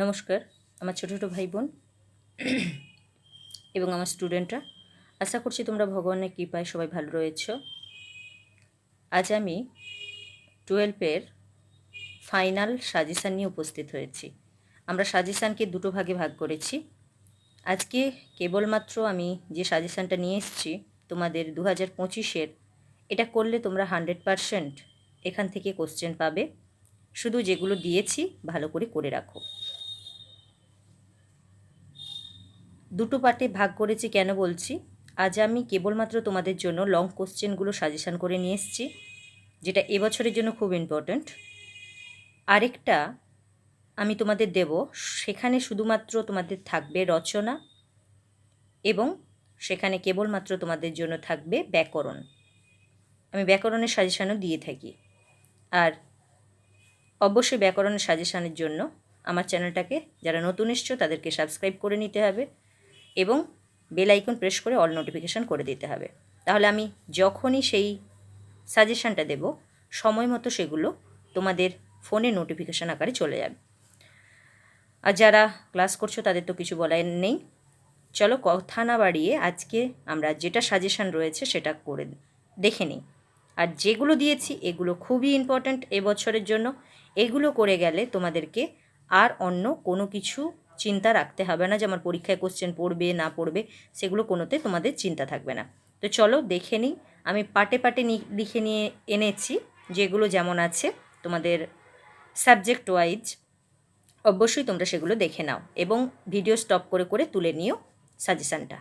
নমস্কার আমার ছোটো ছোটো ভাই বোন এবং আমার স্টুডেন্টরা, আশা করছি তোমরা ভগবানের কৃপায় সবাই ভালো রয়েছো। আজ আমি 12-এর ফাইনাল সাজেশান নিয়ে উপস্থিত হয়েছি। আমরা সাজেশানকে দুটো ভাগে ভাগ করেছি। আজকে কেবলমাত্র আমি যে সাজেশানটা নিয়ে এসেছি তোমাদের 2025-এর, এটা করলে তোমরা 100% এখান থেকে কোশ্চেন পাবে। শুধু যেগুলো দিয়েছি ভালো করে রাখো। দুটো পার্টে ভাগ করেছি কেন বলছি, আজ আমি কেবলমাত্র তোমাদের জন্য লং কোশ্চেনগুলো সাজেশান করে নিয়ে এসেছি, যেটা এবছরের জন্য খুব ইম্পর্ট্যান্ট। আরেকটা আমি তোমাদের দেব, সেখানে শুধুমাত্র তোমাদের থাকবে রচনা এবং সেখানে কেবলমাত্র তোমাদের জন্য থাকবে ব্যাকরণ। আমি ব্যাকরণের সাজেশানও দিয়ে থাকি। আর অবশ্যই ব্যাকরণের সাজেশানের জন্য আমার চ্যানেলটাকে যারা নতুন এসছো তাদেরকে সাবস্ক্রাইব করে নিতে হবে এবং বেল আইকন প্রেস করে অল নোটিফিকেশান করে দিতে হবে। তাহলে আমি যখনই সেই সাজেশানটা দেব সময় মতো সেগুলো তোমাদের ফোনে নোটিফিকেশান আকারে চলে যাবে। আর যারা ক্লাস করছো তাদের তো কিছু বলার নেই। চলো কথা না বাড়িয়ে আজকে আমরা যেটা সাজেশান রয়েছে সেটা করে দেখে নিই। আর যেগুলো দিয়েছি এগুলো খুবই ইম্পর্ট্যান্ট এবছরের জন্য। এগুলো করে গেলে তোমাদেরকে আর অন্য কোনো কিছু চিন্তা রাখতে হবে না যে আমার পরীক্ষায় কোশ্চেন পড়বে না পড়বে, সেগুলো কোনোতে তোমাদের চিন্তা থাকবে না। তো চলো দেখে নিই। আমি পাটে পাটে লিখে নিয়ে এনেছি, যেগুলো যেমন আছে তোমাদের সাবজেক্ট ওয়াইজ। অবশ্যই তোমরা সেগুলো দেখে নাও এবং ভিডিও স্টপ করে তুলে নিও সাজেশানটা।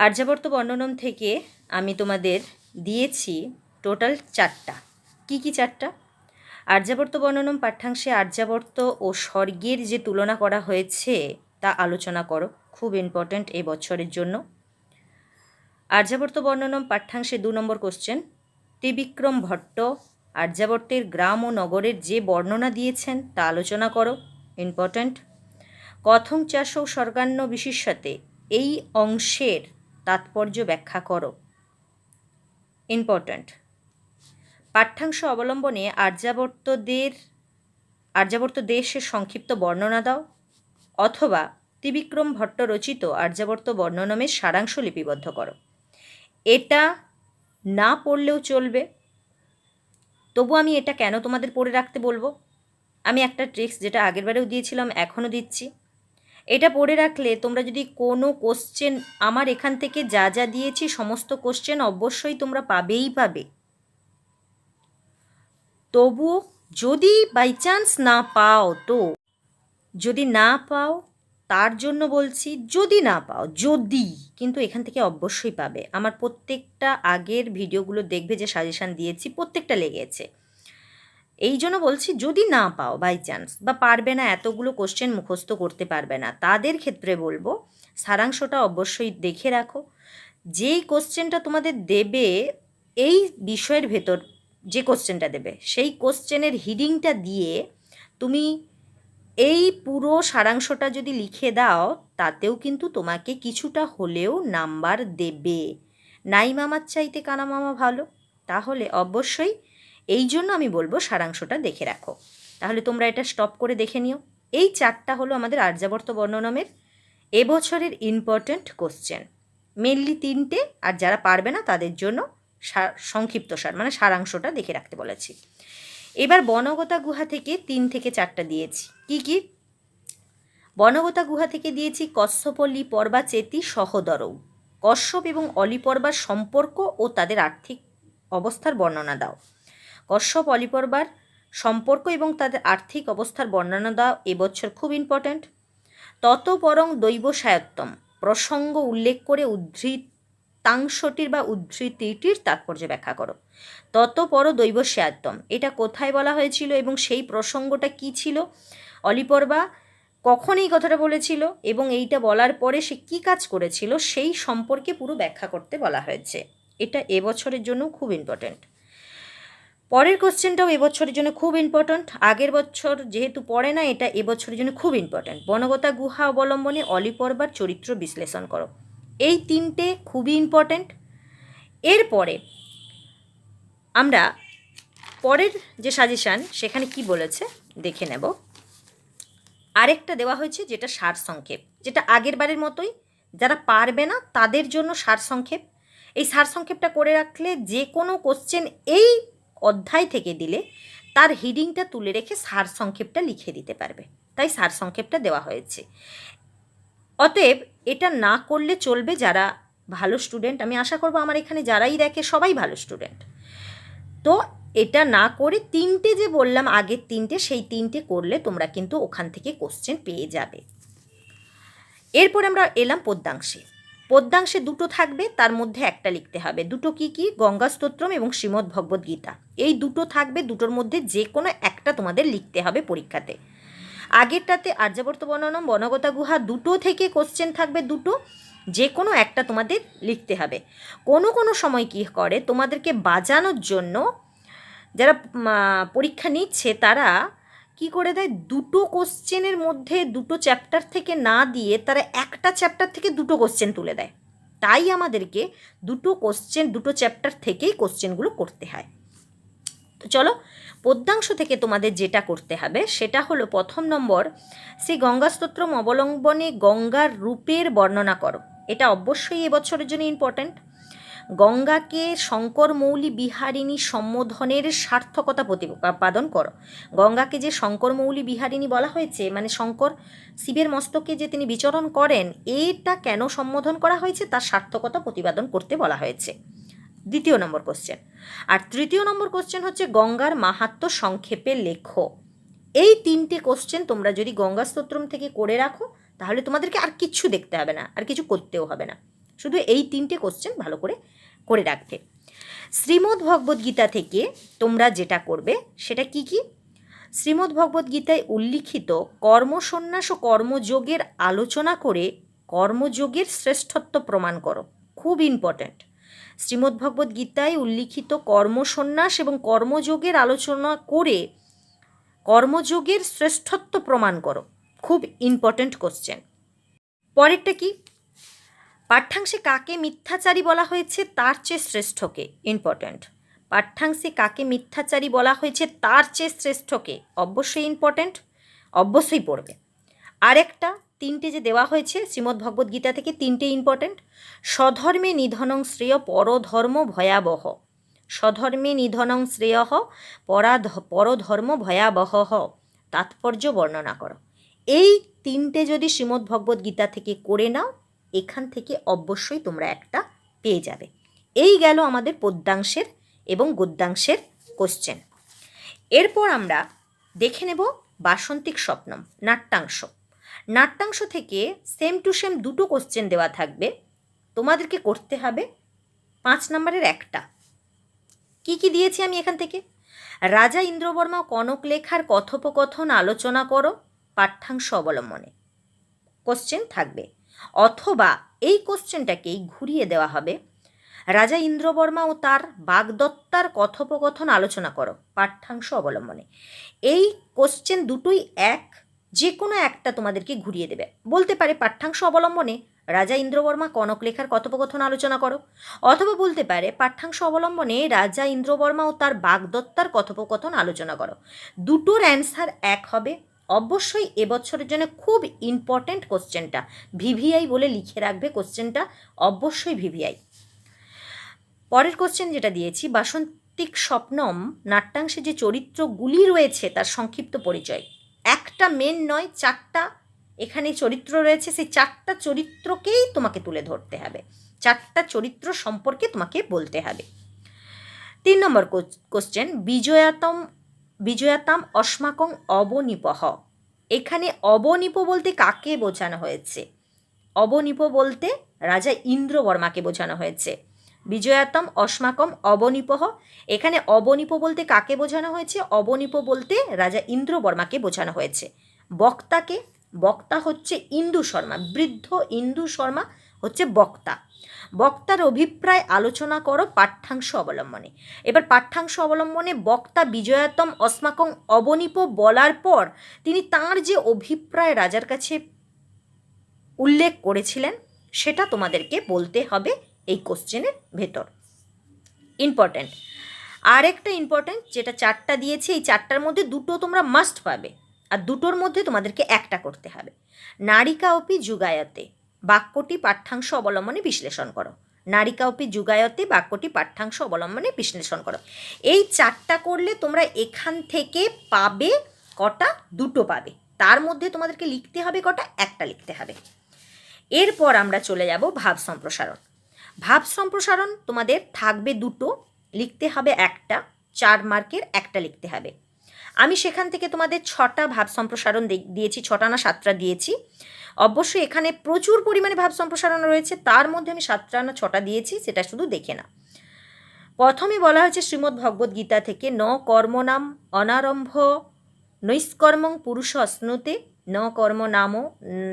আর্যাবর্ত বর্ণনম থেকে আমি তোমাদের দিয়েছি টোটাল 4টা। কি চারটা? আর্যাবর্ত বর্ণনম পাঠ্যাংশে আর্যাবর্ত ও স্বর্গের যে তুলনা করা হয়েছে তা আলোচনা করো, খুব ইম্পর্ট্যান্ট এ বছরের জন্য। আর্যাবর্ত বর্ণনম পাঠ্যাংশে 2 নম্বর কোশ্চেন, ত্রিবিক্রম ভট্ট আর্যাবর্তের গ্রাম ও নগরের যে বর্ণনা দিয়েছেন তা আলোচনা করো, ইম্পর্ট্যান্ট। কথং চাষৌ স্বর্গান্ন বিশিষ্যতে এই অংশের তাৎপর্য ব্যাখ্যা করো, ইম্পর্ট্যান্ট। পাঠ্যাংশ অবলম্বনে আর্যাবর্ত দেশের সংক্ষিপ্ত বর্ণনা দাও, অথবা ত্রিবিক্রম ভট্ট রচিত আর্যাবর্ত বর্ণনমের সারাংশ লিপিবদ্ধ করো। এটা না পড়লেও চলবে, তবু আমি এটা কেন তোমাদের পড়ে রাখতে বলবো, আমি একটা ট্রিক্স যেটা আগেরবারেও দিয়েছিলাম এখনও দিচ্ছি। এটা পড়ে রাখলে তোমরা যদি কোনো কোশ্চেন, আমার এখান থেকে যা যা দিয়েছি সমস্ত কোশ্চেন অবশ্যই তোমরা পাবে। তবু যদি বাই চান্স না পাও, তো যদি না পাও তার জন্য বলছি, যদি না পাও, যদি, কিন্তু এখান থেকে অবশ্যই পাবে। আমার প্রত্যেকটা আগের ভিডিওগুলো দেখবে যে সাজেশান দিয়েছি প্রত্যেকটা লেগেছে। এই জন্য বলছি যদি না পাও বাই চান্স, বা পারবে না, এতগুলো কোশ্চেন মুখস্থ করতে পারবে না, তাদের ক্ষেত্রে বলবো সারাংশটা অবশ্যই দেখে রাখো। যেই কোশ্চেনটা তোমাদের দেবে এই বিষয়ের ভেতর, যে কোশ্চেনটা দেবে সেই কোশ্চেনের হিডিংটা দিয়ে তুমি এই পুরো সারাংশটা যদি লিখে দাও, তাতেও কিন্তু তোমাকে কিছুটা হলেও নাম্বার দেবে। নাই মামার চাইতে কানা মামা ভালো, তাহলে অবশ্যই এই জন্য আমি বলবো সারাংশটা দেখে রাখো। তাহলে তোমরা এটা স্টপ করে দেখে নিও। এই 4টা হলো আমাদের আর্যাবর্ত বর্ণনমের এবছরের ইম্পর্ট্যান্ট কোশ্চেন, মেনলি 3টে। আর যারা পারবে না তাদের জন্য সংক্ষিপ্ত সার মানে সারাংশটা দেখে রাখতে বলেছি। এবার বনগতা গুহা থেকে 3 থেকে 4টা দিয়েছি। কি? বনগতা গুহা থেকে দিয়েছি কশ্যপ অলিপর্বা চেতি সহোদরৌ, কশ্যপ এবং অলিপর্বার সম্পর্ক ও তাদের আর্থিক অবস্থার বর্ণনা দাও। কশ্যপ অলিপর্বার সম্পর্ক এবং তাদের আর্থিক অবস্থার বর্ণনা দাও এবছর খুব ইম্পর্ট্যান্ট। ততপরং দৈব সায়ত্তম প্রসঙ্গ উল্লেখ করে উদ্ধৃতাংশটির বা উদ্ধৃতিটির তাৎপর্য ব্যাখ্যা করো। ততপর দৈব সায়ত্তম, এটা কোথায় বলা হয়েছিল এবং সেই প্রসঙ্গটা কি ছিল, অলিপর্বা কখন এই কথাটা বলেছিল এবং এইটা বলার পরে সে কি কাজ করেছিল সেই সম্পর্কে পুরো ব্যাখ্যা করতে বলা হয়েছে। এটা এবছরের জন্য খুব ইম্পর্ট্যান্ট। পরের কোশ্চেনটাও এবছরের জন্য খুব ইম্পর্ট্যান্ট। আগের বছর যেহেতু পড়ে না, এটা এবছরের জন্য খুব ইম্পর্ট্যান্ট। বনগতা গুহা অবলম্বনে অলিপর্বার চরিত্র বিশ্লেষণ করো। এই 3টে খুবই ইম্পর্ট্যান্ট। এরপরে আমরা পরের যে সাজেশান সেখানে কি বলেছে দেখে নেব। আরেকটা দেওয়া হয়েছে যেটা সারসংক্ষেপ, যেটা আগের বারের মতোই, যারা পারবে না তাদের জন্য সারসংক্ষেপ। এই সারসংক্ষেপটা করে রাখলে যে কোনো কোশ্চেন এই অধ্যায় থেকে দিলে তার হিডিংটা তুলে রেখে সারসংক্ষেপটা লিখে দিতে পারবে, তাই সারসংক্ষেপটা দেওয়া হয়েছে। অতএব এটা না করলে চলবে যারা ভালো স্টুডেন্ট, আমি আশা করবো আমার এখানে যারাই দেখে সবাই ভালো স্টুডেন্ট। তো এটা না করে তিনটে যে বললাম আগের তিনটে, সেই তিনটে করলে তোমরা কিন্তু ওখান থেকে কোশ্চেন পেয়ে যাবে। এরপর আমরা এলাম পদ্যাংশে। পদ্যাংশে দুটো থাকবে, তার মধ্যে একটা লিখতে হবে। দুটো কি কি? গঙ্গা স্তোত্রম এবং শ্রীমদ্ ভগবদ্ গীতা, এই দুটো থাকবে, দুটোর মধ্যে যে কোনো একটা তোমাদের লিখতে হবে পরীক্ষাতে। আগেরটাতে আর্যাবর্ত বর্ণনম, বনগতা গুহা, দুটো থেকে কোশ্চেন থাকবে, দুটো যে কোনো একটা তোমাদের লিখতে হবে। কোনো কোনো সময় কী করে, তোমাদেরকে বাজানোর জন্য যারা পরীক্ষা নিচ্ছে তারা কি করে দেয়, দুটো কোশ্চেনের মধ্যে দুটো চ্যাপ্টার থেকে না দিয়ে তারা একটা চ্যাপ্টার থেকে দুটো কোশ্চেন তুলে দেয়। তাই আমাদেরকে দুটো কোশ্চেন, দুটো চ্যাপ্টার থেকেই কোশ্চেনগুলো করতে হয়। তো চলো, পদ্যাংশ থেকে তোমাদের যেটা করতে হবে সেটা হলো, প্রথম নম্বর, সেই গঙ্গা স্তোত্রম অবলম্বনে গঙ্গার রূপের বর্ণনা করো। এটা অবশ্যই এবছরের জন্য ইম্পর্ট্যান্ট। গঙ্গাকে শঙ্কর মৌলি বিহারিণী সম্বোধনের সার্থকতা প্রতিপাদন করো। গঙ্গাকে যে শঙ্কর মৌলি বিহারিণী বলা হয়েছে, মানে শঙ্কর শিবের মস্তকে যে তিনি বিচরণ করেন, এটা কেন সম্বোধন করা হয়েছে তার সার্থকতা প্রতিপাদন করতে বলা হয়েছে, দ্বিতীয় নম্বর কোশ্চেন। আর তৃতীয় নম্বর কোশ্চেন হচ্ছে গঙ্গার মাহাত্ম্য সংক্ষেপে লেখো। এই তিনটে কোশ্চেন তোমরা যদি গঙ্গা স্তোত্রম থেকে করে রাখো তাহলে তোমাদেরকে আর কিচ্ছু দেখতে হবে না, আর কিছু করতেও হবে না, শুধু এই তিনটে কোশ্চেন ভালো করে করে রাখবে। শ্রীমদ্ ভগবদ্ গীতা থেকে তোমরা যেটা করবে সেটা কি কি? শ্রীমদ্ ভগবদ্ গীতায় উল্লিখিত কর্মসন্ন্যাস ও কর্মযোগের আলোচনা করে কর্মযোগের শ্রেষ্ঠত্ব প্রমাণ করো। খুব ইম্পর্ট্যান্ট। শ্রীমদ্ ভগবদ্ গীতায় উল্লিখিত কর্মসন্ন্যাস এবং কর্মযোগের আলোচনা করে কর্মযোগের শ্রেষ্ঠত্ব প্রমাণ করো। খুব ইম্পর্ট্যান্ট কোশ্চেন। পরেরটা কি? পাঠ্যাংশে কাকে মিথ্যাচারী বলা হয়েছে তার চেয়ে শ্রেষ্ঠকে। ইম্পর্ট্যান্ট। পাঠ্যাংশে কাকে মিথ্যাচারী বলা হয়েছে তার চেয়ে শ্রেষ্ঠকে, অবশ্যই ইম্পর্ট্যান্ট, অবশ্যই পড়বে। আরেকটা, তিনটে যে দেওয়া হয়েছে শ্রীমদ্ ভগবদ্ গীতা থেকে, তিনটে ইম্পর্ট্যান্ট। স্বধর্মে নিধনং শ্রেয় পরধর্ম ভয়াবহ। স্বধর্মে নিধনং শ্রেয় পরধর্ম ভয়াবহ, তাৎপর্য বর্ণনা করো। এই তিনটে যদি শ্রীমদ্ ভগবদ্ গীতা থেকে করে নাও, এখান থেকে অবশ্যই তোমরা একটা পেয়ে যাবে। এই গেল আমাদের পদ্যাংশের এবং গদ্যাংশের কোশ্চেন। এরপর আমরা দেখে নেব বাসন্তিক স্বপ্নম, নাট্যাংশ। নাট্যাংশ থেকে সেম টু সেম দুটো কোশ্চেন দেওয়া থাকবে, তোমাদেরকে করতে হবে 5 নম্বরের একটা। কি কি দিয়েছি আমি এখান থেকে? রাজা ইন্দ্রবর্মা ও কনকলেখার কথোপকথন আলোচনা করো পাঠ্যাংশ অবলম্বনে, কোশ্চেন থাকবে। অথবা এই কোশ্চেনটাকেই ঘুরিয়ে দেওয়া হবে, রাজা ইন্দ্রবর্মা ও তার বাগদত্তার কথোপকথন আলোচনা করো পাঠ্যাংশ অবলম্বনে। এই কোশ্চেন দুটোই এক, যে কোনো একটা তোমাদেরকে ঘুরিয়ে দেবে। বলতে পারে পাঠ্যাংশ অবলম্বনে রাজা ইন্দ্রবর্মা কনকলেখার কথোপকথন আলোচনা করো, অথবা বলতে পারে পাঠ্যাংশ অবলম্বনে রাজা ইন্দ্রবর্মা ও তার বাগদত্তার কথোপকথন আলোচনা করো। দুটোর অ্যান্সার এক হবে। অবশ্যই এবছরের জন্য খুব ইম্পর্ট্যান্ট কোশ্চেনটা, ভিভিআই বলে লিখে রাখবে কোশ্চেনটা, অবশ্যই ভিভিআই। পরের কোশ্চেন যেটা দিয়েছি, বাসন্তিক স্বপ্নম নাট্যাংশে যে চরিত্রগুলি রয়েছে তার সংক্ষিপ্ত পরিচয়। একটা মেন নয়, 4টা এখানে চরিত্র রয়েছে, সেই 4টা চরিত্রকেই তোমাকে তুলে ধরতে হবে, 4টা চরিত্র সম্পর্কে তোমাকে বলতে হবে। 3 নম্বর কোশ্চেন, বিজয়াতাম অস্মাকং অবনিপহ। এখানে অবনিপ বলতে কাকে বোঝানো হয়েছে? অবনিপ বলতে রাজা ইন্দ্রবর্মাকে বোঝানো হয়েছে। বিজয়াতম অস্মাকম অবনিপহ, এখানে অবনিপ বলতে কাকে বোঝানো হয়েছে? অবনিপ বলতে রাজা ইন্দ্রবর্মাকে বোঝানো হয়েছে। বক্তাকে? বক্তা হচ্ছে ইন্দু শর্মা, বৃদ্ধ ইন্দু শর্মা হচ্ছে বক্তা। বক্তার অভিপ্রায় আলোচনা করো পাঠ্যাংশ অবলম্বনে। এবার পাঠ্যাংশ অবলম্বনে বক্তা বিজয়াতম অস্মাকং অবনিপ বলার পর তিনি তাঁর যে অভিপ্রায় রাজার কাছে উল্লেখ করেছিলেন সেটা তোমাদেরকে বলতে হবে এই কোশ্চেনের ভেতর। ইম্পর্ট্যান্ট। আর একটা ইম্পর্ট্যান্ট, যেটা 4টা দিয়েছি, এই 4টার মধ্যে দুটো তোমরা মাস্ট পাবে, আর দুটোর মধ্যে তোমাদেরকে একটা করতে হবে। নারিকা অপি যুগায়তে বাক্যটি পাঠ্যাংশ অবলম্বনে বিশ্লেষণ করো। নারিকা অপি যুগায়তে বাক্যটি পাঠ্যাংশ অবলম্বনে বিশ্লেষণ করো। এই 4টা করলে তোমরা এখান থেকে পাবে কটা? 2টো পাবে। তার মধ্যে তোমাদেরকে লিখতে হবে কটা? একটা লিখতে হবে। এরপর আমরা চলে যাব ভাব সম্প্রসারণ। ভাব সম্প্রসারণ তোমাদের থাকবে 2টো, লিখতে হবে একটা, 4 মার্কের একটা লিখতে হবে। আমি সেখান থেকে তোমাদের 6টা ভাব সম্প্রসারণ দিয়েছি, 6টা না 7টা দিয়েছি। অবশ্যই এখানে প্রচুর পরিমাণে ভাব সম্প্রসারণ রয়েছে, তার মধ্যে আমি 7টা না 6টা দিয়েছি, সেটা শুধু দেখে না। প্রথমে বলা হয়েছে শ্রীমদ্ ভগবদ্ গীতা থেকে, ন কর্ম নাম অনারম্ভ নৈষ্কর্মং পুরুষ অশ্নুতে, ন কর্ম নাম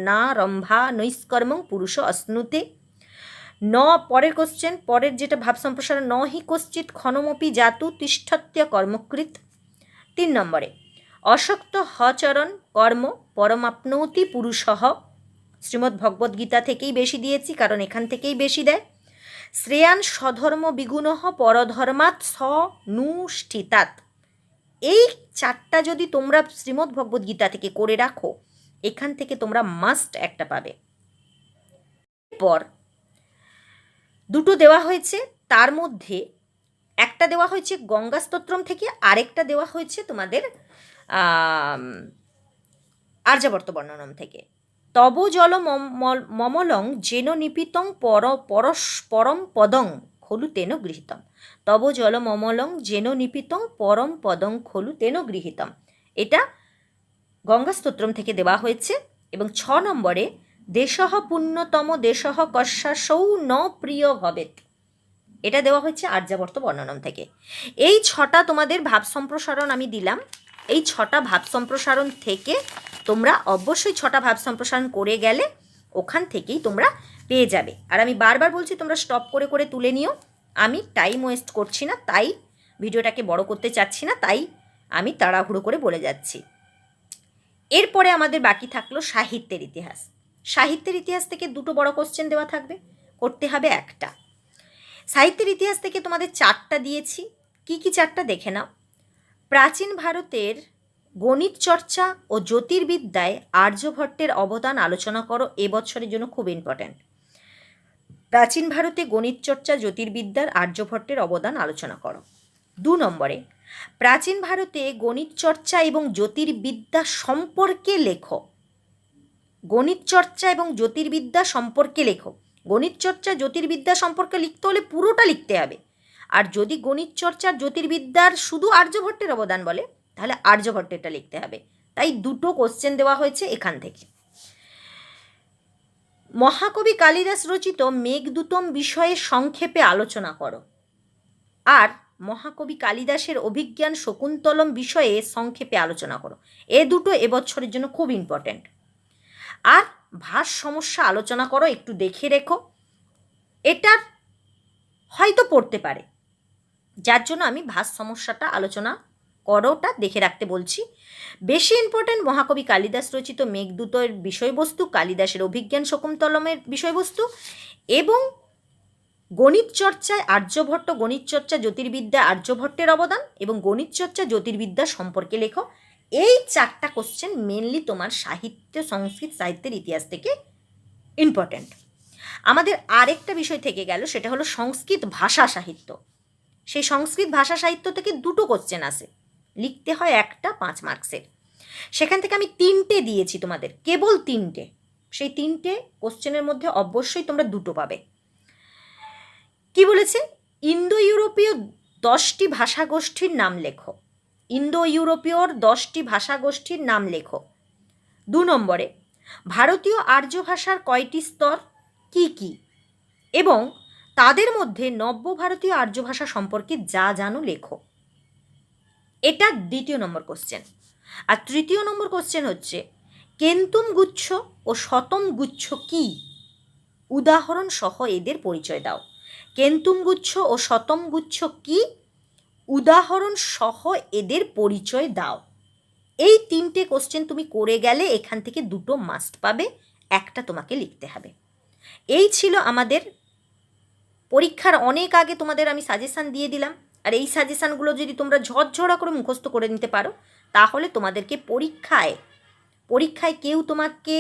না রম্ভা নৈষ্কর্মং পুরুষ অশ্নুতে। ন পরের কোশ্চেন, পরের যেটা ভাব সম্প্রসারণ, ন হি কশ্চিৎ ক্ষণমপি জাতু তিষ্ঠত্য কর্মকৃত। 3 নম্বরে অশক্ত হচরণ কর্ম পরমাপ্নৌতি পুরুষঃ। শ্রীমদ্ ভগবদ্ গীতা থেকেই বেশি দিয়েছি, কারণ এখান থেকেই বেশি দেয়। শ্রেয়ান স্বধর্ম বিগুণঃ পরধর্মাৎ স্বনুষ্ঠিতাৎ। এই 4টা যদি তোমরা শ্রীমদ্ ভগবদ্ গীতা থেকে করে রাখো, এখান থেকে তোমরা মাস্ট একটা পাবে। এরপর 2টো দেওয়া হয়েছে, তার মধ্যে একটা দেওয়া হয়েছে গঙ্গা স্তোত্রম থেকে, আরেকটা দেওয়া হয়েছে তোমাদের আর্যাবর্ত বর্ণনম থেকে। তব জল মমলং যেন নিপিতং পরম পদং খলু তেন গৃহীতম। তব জল মমলং যেন নিপিতং পরম পদং খলু তেন গৃহীতম। এটা গঙ্গা স্তোত্রম থেকে দেওয়া হয়েছে। এবং 6 নম্বরে দেশঃ পুণ্যতম দেশঃ কস্যাসৌ ন প্রিয় ভবেত, এটা দেওয়া হয়েছে আর্যাবর্ত বর্ণনম থেকে। এই 6টা তোমাদের ভাব সম্প্রসারণ আমি দিলাম। এই 6টা ভাব সম্প্রসারণ থেকে তোমরা অবশ্যই 6টা ভাব সম্প্রসারণ করে গেলে ওখান থেকেই তোমরা পেয়ে যাবে। আর আমি বারবার বলছি তোমরা স্টপ করে করে তুলে নিও, আমি টাইম ওয়েস্ট করছি না, তাই ভিডিওটাকে বড় করতে চাচ্ছি না, তাই আমি তাড়াহুড়ো করে বলে যাচ্ছি। এরপরে আমাদের বাকি থাকলো সাহিত্যের ইতিহাস। সাহিত্যের ইতিহাস থেকে 2টো বড় কোশ্চেন দেওয়া থাকবে, করতে হবে একটা। সাহিত্যের ইতিহাস থেকে তোমাদের 4টা দিয়েছি। কি কি 4টা দেখে নাও। প্রাচীন ভারতের গণিত চর্চা ও জ্যোতির্বিদ্যায় আর্যভট্টের অবদান আলোচনা করো, এবছরের জন্য খুব ইম্পর্ট্যান্ট। প্রাচীন ভারতে গণিত চর্চা জ্যোতির্বিদ্যার আর্যভট্টের অবদান আলোচনা করো। 2 নম্বরে প্রাচীন ভারতে গণিত চর্চা এবং জ্যোতির্বিদ্যা সম্পর্কে লেখো। গণিত চর্চা এবং জ্যোতির্বিদ্যা সম্পর্কে লেখো। গণিত চর্চা জ্যোতির্বিদ্যা সম্পর্কে লিখতে হলে পুরোটা লিখতে হবে। আর যদি গণিত চর্চা জ্যোতির্বিদ্যার শুধু আর্যভট্টের অবদান বলে, তাহলে আর্যভট্টেরটা লিখতে হবে। তাই 2টো কোশ্চেন দেওয়া হয়েছে এখান থেকে। মহাকবি কালিদাস রচিত মেঘদূতম বিষয়ে সংক্ষেপে আলোচনা করো। আর মহাকবি কালিদাসের অভিজ্ঞান শকুন্তলম বিষয়ে সংক্ষেপে আলোচনা করো। এ 2টো এবছরের জন্য খুব ইম্পর্ট্যান্ট। আর ভাষ সমস্যা আলোচনা করো, একটু দেখে রেখো, এটার হয়তো পড়তে পারে, যার জন্য আমি ভাষ সমস্যাটা আলোচনা করোটা দেখে রাখতে বলছি। বেশি ইম্পর্ট্যান্ট মহাকবি কালিদাস রচিত মেঘদূতের বিষয়বস্তু, কালিদাসের অভিজ্ঞান শকুন্তলমের বিষয়বস্তু, এবং গণিত চর্চায় আর্যভট্ট, গণিত চর্চা জ্যোতির্বিদ্যা আর্যভট্টের অবদান, এবং গণিত চর্চা জ্যোতির্বিদ্যা সম্পর্কে লেখো। এই 4টা কোশ্চেন মেনলি তোমার সাহিত্য, সংস্কৃত সাহিত্যের ইতিহাস থেকে ইম্পর্ট্যান্ট। আমাদের আরেকটা বিষয় থেকে গেল, সেটা হলো সংস্কৃত ভাষা সাহিত্য। সেই সংস্কৃত ভাষা সাহিত্য থেকে 2টো কোশ্চেন আসে, লিখতে হয় একটা 5 মার্কসের। সেখান থেকে আমি 3টে দিয়েছি তোমাদের, কেবল 3টে। সেই 3টে কোশ্চেনের মধ্যে অবশ্যই তোমরা 2টো পাবে। কি বলেছে? ইন্দো ইউরোপীয় 10টি ভাষাগোষ্ঠীর নাম লেখো। ইন্দো ইউরোপীয়র 10টি ভাষাগোষ্ঠীর নাম লেখো। 2 নম্বরে ভারতীয় আর্য ভাষার কয়টি স্তর, কি কি, এবং তাদের মধ্যে নব্য ভারতীয় আর্য ভাষা সম্পর্কে যা জানো লেখো। এটা 2য় নম্বর কোশ্চেন। আর 3য় নম্বর কোশ্চেন হচ্ছে কেন্তুম গুচ্ছ ও শতম গুচ্ছ কি, উদাহরণ সহ এদের পরিচয় দাও। কেন্তুম গুচ্ছ ও শতম গুচ্ছ কি, উদাহরণ সহ এদের পরিচয় দাও। এই 3টে কোশ্চেন তুমি করে গেলে এখান থেকে 2টো মাস্ট পাবে, একটা তোমাকে লিখতে হবে। এই ছিল আমাদের পরীক্ষার অনেক আগে তোমাদের আমি সাজেশান দিয়ে দিলাম। আর এই সাজেশানগুলো যদি তোমরা ঝরঝরা করে মুখস্থ করে নিতে পারো, তাহলে তোমাদেরকে পরীক্ষায় কেউ তোমাকে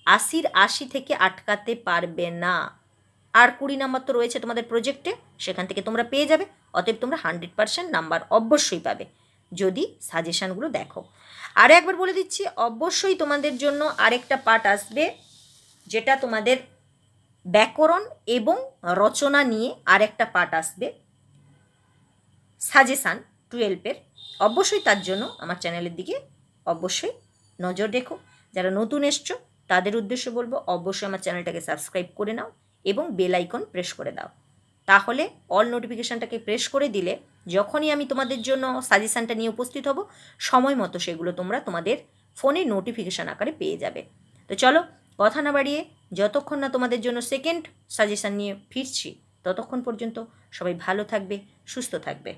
80 থেকে আটকাতে পারবে না। আর 20 নাম্বার তো রয়েছে তোমাদের প্রজেক্টে, সেখান থেকে তোমরা পেয়ে যাবে। অতএব তোমরা 100% নাম্বার অবশ্যই পাবে যদি সাজেশানগুলো দেখো। আর একবার বলে দিচ্ছি, অবশ্যই তোমাদের জন্য আরেকটা পার্ট আসবে, যেটা তোমাদের ব্যাকরণ এবং রচনা নিয়ে আরেকটা পার্ট আসবে, সাজেশান 12-এর। অবশ্যই তার জন্য আমার চ্যানেলের দিকে অবশ্যই নজর রেখো। যারা নতুন এসছো তাদের উদ্দেশ্যে বলবো, অবশ্যই আমার চ্যানেলটাকে সাবস্ক্রাইব করে নাও এবং বেল আইকন প্রেস করে দাও। তাহলে অল নোটিফিকেশানটাকে প্রেস করে দিলে যখনই আমি তোমাদের জন্য সাজেশানটা নিয়ে উপস্থিত হব, সময় মতো সেগুলো তোমরা তোমাদের ফোনে নোটিফিকেশান আকারে পেয়ে যাবে। তো চলো কথা না বাড়িয়ে, যতক্ষণ না তোমাদের জন্য সেকেন্ড সাজেশান নিয়ে ফিরছি, ততক্ষণ পর্যন্ত সবাই ভালো থাকবে, সুস্থ থাকবে।